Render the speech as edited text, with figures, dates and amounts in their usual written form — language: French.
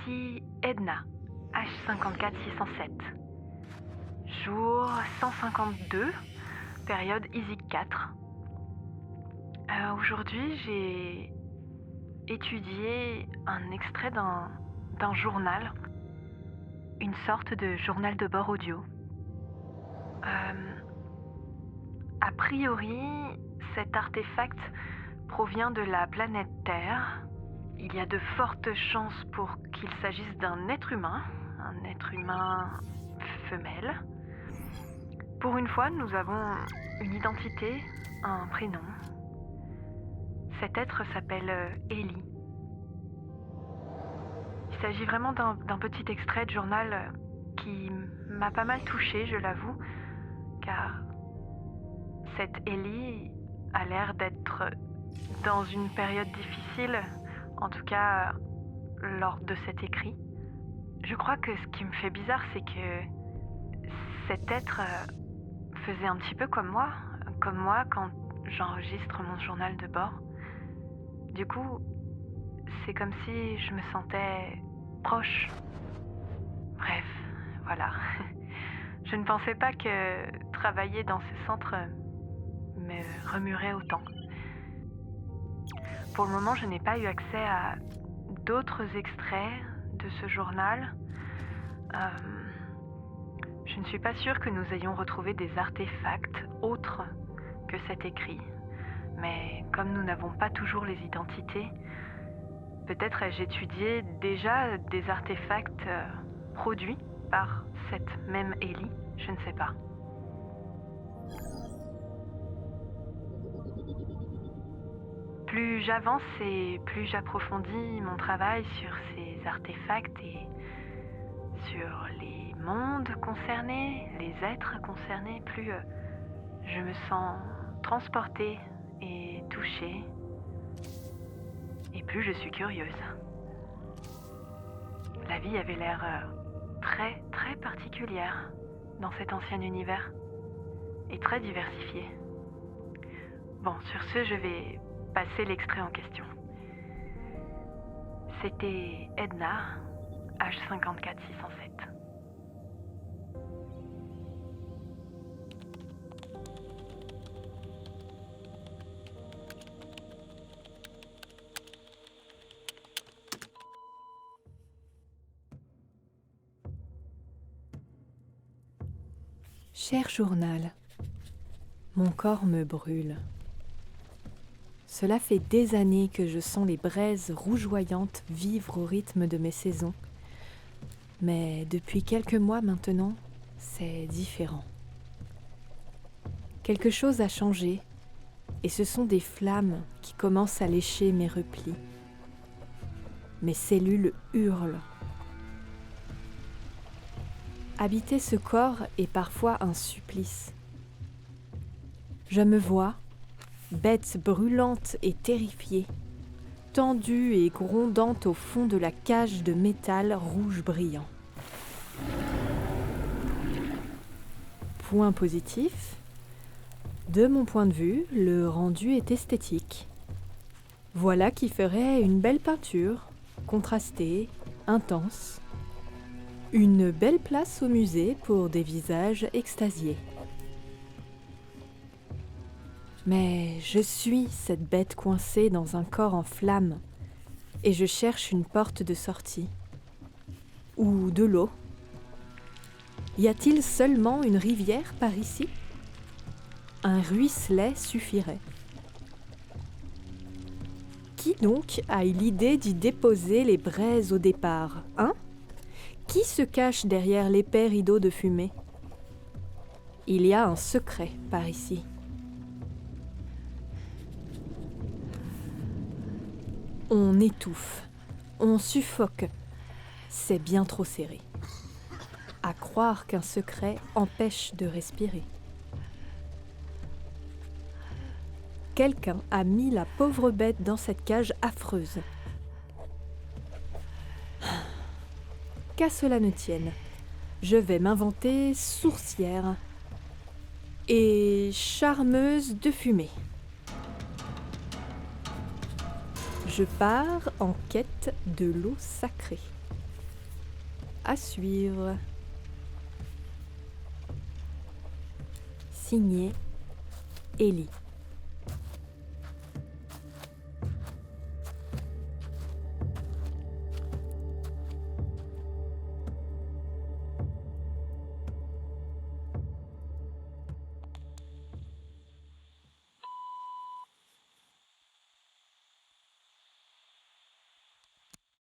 Ici Edna, H54607. Jour 152, période ISIC 4. Aujourd'hui, j'ai étudié un extrait d'un journal, une sorte de journal de bord audio. A priori, cet artefact provient de la planète Terre. Il y a de fortes chances pour qu'il s'agisse d'un être humain femelle. Pour une fois, nous avons une identité, un prénom. Cet être s'appelle Ellie. Il s'agit vraiment d'un petit extrait de journal qui m'a pas mal touchée, je l'avoue, car cette Ellie a l'air d'être dans une période difficile, en tout cas lors de cet écrit. Je crois que ce qui me fait bizarre, c'est que cet être faisait un petit peu comme moi quand j'enregistre mon journal de bord. Du coup, c'est comme si je me sentais proche. Bref, voilà. Je ne pensais pas que travailler dans ce centre me remuerait autant. Pour le moment, je n'ai pas eu accès à d'autres extraits de ce journal. Je ne suis pas sûre que nous ayons retrouvé des artefacts autres que cet écrit. Mais comme nous n'avons pas toujours les identités, peut-être ai-je étudié déjà des artefacts produits par cette même Ellie, je ne sais pas. Plus j'avance et plus j'approfondis mon travail sur ces artefacts et sur les mondes concernés, les êtres concernés, plus je me sens transportée et touchée, et plus je suis curieuse. La vie avait l'air très très particulière dans cet ancien univers, et très diversifiée. Bon, sur ce, je vais passer l'extrait en question. C'était Edna, H54607. Cher journal, mon corps me brûle. Cela fait des années que je sens les braises rougeoyantes vivre au rythme de mes saisons. Mais depuis quelques mois maintenant, c'est différent. Quelque chose a changé, et ce sont des flammes qui commencent à lécher mes replis. Mes cellules hurlent. Habiter ce corps est parfois un supplice. Je me vois, bête brûlante et terrifiée, tendue et grondante au fond de la cage de métal rouge brillant. Point positif, de mon point de vue, le rendu est esthétique. Voilà qui ferait une belle peinture, contrastée, intense. Une belle place au musée pour des visages extasiés. Mais je suis cette bête coincée dans un corps en flammes et je cherche une porte de sortie. Ou de l'eau. Y a-t-il seulement une rivière par ici ? Un ruisselet suffirait. Qui donc a eu l'idée d'y déposer les braises au départ, hein ? Qui se cache derrière l'épais rideau de fumée ? Il y a un secret par ici. On étouffe, on suffoque, c'est bien trop serré. À croire qu'un secret empêche de respirer. Quelqu'un a mis la pauvre bête dans cette cage affreuse. Qu'à cela ne tienne, je vais m'inventer sourcière et charmeuse de fumée. Je pars en quête de l'eau sacrée. À suivre. Signé Ellie.